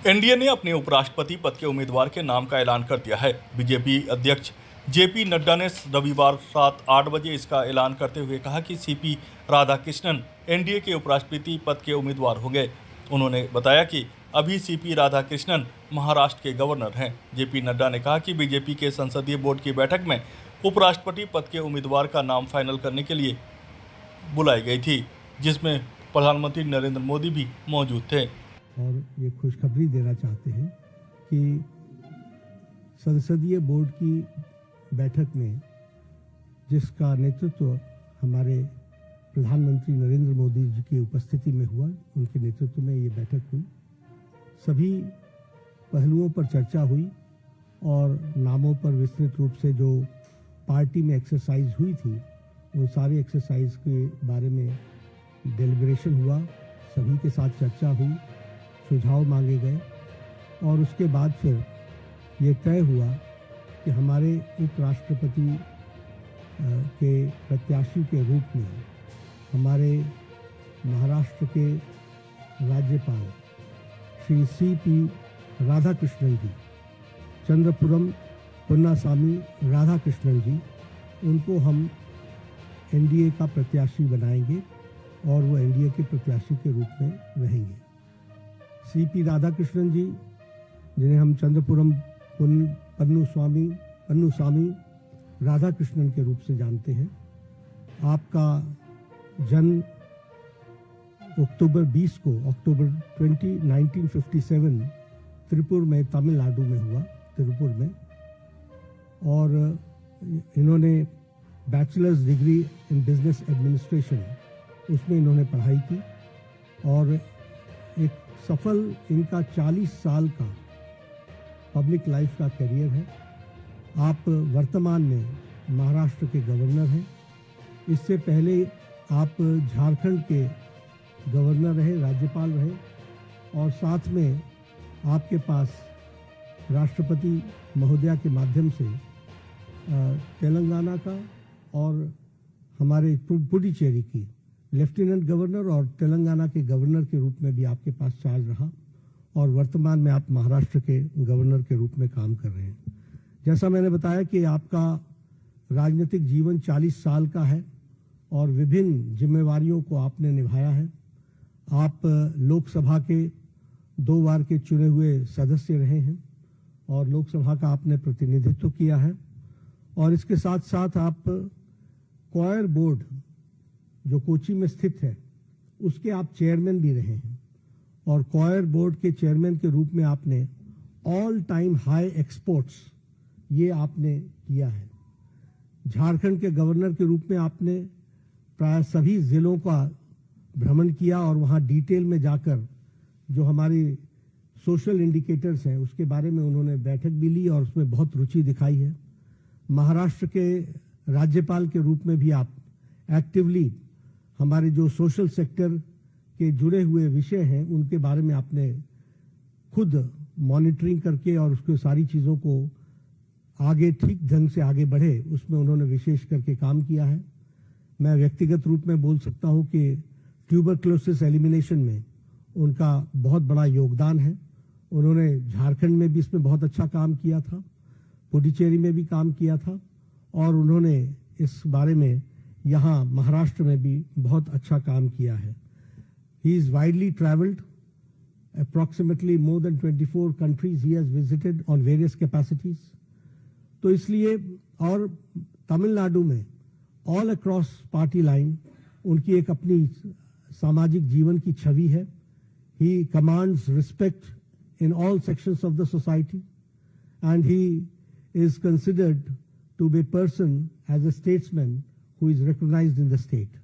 NDA ने अपने उपराष्ट्रपति पद के उम्मीदवार के नाम का ऐलान कर दिया है। बीजेपी अध्यक्ष जेपी नड्डा ने रविवार रात 8 बजे इसका ऐलान करते हुए कहा कि सीपी राधाकृष्णन एनडीए के उपराष्ट्रपति पद के उम्मीदवार होंगे। उन्होंने बताया कि अभी सीपी राधाकृष्णन महाराष्ट्र के गवर्नर हैं। जेपी नड्डा ने कहा कि बीजेपी के संसदीय बोर्ड की बैठक में उपराष्ट्रपति पद के उम्मीदवार का नाम फाइनल करने के लिए बुलाई गई थी, जिसमें प्रधानमंत्री नरेंद्र मोदी भी मौजूद थे। और ये खुशखबरी देना चाहते हैं कि संसदीय बोर्ड की बैठक में जिसका नेतृत्व हमारे प्रधानमंत्री नरेंद्र मोदी जी की उपस्थिति में हुआ, उनके नेतृत्व में ये बैठक हुई। सभी पहलुओं पर चर्चा हुई और नामों पर विस्तृत रूप से जो पार्टी में एक्सरसाइज हुई थी, उन सारी एक्सरसाइज के बारे में डेलिब्रेशन हुआ, सभी के साथ चर्चा हुई, सुझाव मांगे गए और उसके बाद फिर ये तय हुआ कि हमारे उपराष्ट्रपति के प्रत्याशी के रूप में हमारे महाराष्ट्र के राज्यपाल श्री सीपी राधाकृष्णन जी, चंद्रपुरम पुन्नास्वामी राधाकृष्णन जी, उनको हम एनडीए का प्रत्याशी बनाएंगे और वो एनडीए के प्रत्याशी के रूप में रहेंगे। सीपी राधाकृष्णन जी, जिन्हें हम चंद्रपुरम पन्नुस्वामी राधाकृष्णन के रूप से जानते हैं, आपका जन्म अक्टूबर 20 1957 त्रिपुर में, तमिलनाडु में हुआ, त्रिपुर में। और इन्होंने bachelors degree in business administration, उसमें इन्होंने पढ़ाई की और एक सफल इनका 40 साल का पब्लिक लाइफ का करियर है। आप वर्तमान में महाराष्ट्र के गवर्नर हैं। इससे पहले आप झारखंड के गवर्नर रहे, राज्यपाल रहे और साथ में आपके पास राष्ट्रपति महोदया के माध्यम से तेलंगाना का और हमारे पुडुचेरी की लेफ्टिनेंट गवर्नर और तेलंगाना के गवर्नर के रूप में भी आपके पास चार्ज रहा और वर्तमान में आप महाराष्ट्र के गवर्नर के रूप में काम कर रहे हैं। जैसा मैंने बताया कि आपका राजनीतिक जीवन 40 साल का है और विभिन्न जिम्मेवारियों को आपने निभाया है। आप लोकसभा के 2 बार के चुने हुए सदस्य रहे हैं और लोकसभा का आपने प्रतिनिधित्व किया है और इसके साथ साथ आप क्वायर बोर्ड जो कोची में स्थित है, उसके आप चेयरमैन भी रहे हैं और क्वायर बोर्ड के चेयरमैन के रूप में आपने ऑल टाइम हाई एक्सपोर्ट्स ये आपने किया है। झारखंड के गवर्नर के रूप में आपने प्राय सभी जिलों का भ्रमण किया और वहां डिटेल में जाकर जो हमारी सोशल इंडिकेटर्स हैं उसके बारे में उन्होंने बैठक भी ली और उसमें बहुत रुचि दिखाई है। महाराष्ट्र के राज्यपाल के रूप में भी आप एक्टिवली हमारे जो सोशल सेक्टर के जुड़े हुए विषय हैं उनके बारे में आपने खुद मॉनिटरिंग करके और उसके सारी चीज़ों को आगे ठीक ढंग से आगे बढ़े, उसमें उन्होंने विशेष करके काम किया है। मैं व्यक्तिगत रूप में बोल सकता हूं कि ट्यूबरक्लोसिस एलिमिनेशन में उनका बहुत बड़ा योगदान है। उन्होंने झारखंड में भी इसमें बहुत अच्छा काम किया था, पुडुचेरी में भी काम किया था और उन्होंने इस बारे में यहाँ महाराष्ट्र में भी बहुत अच्छा काम किया है। He is widely travelled, approximately more than 24 countries he has visited on various capacities। तो इसलिए और तमिलनाडु में ऑल अक्रॉस पार्टी लाइन उनकी एक अपनी सामाजिक जीवन की छवि है। He commands respect in all sections of the society and he is considered to be a person as a statesman who is recognized in the state।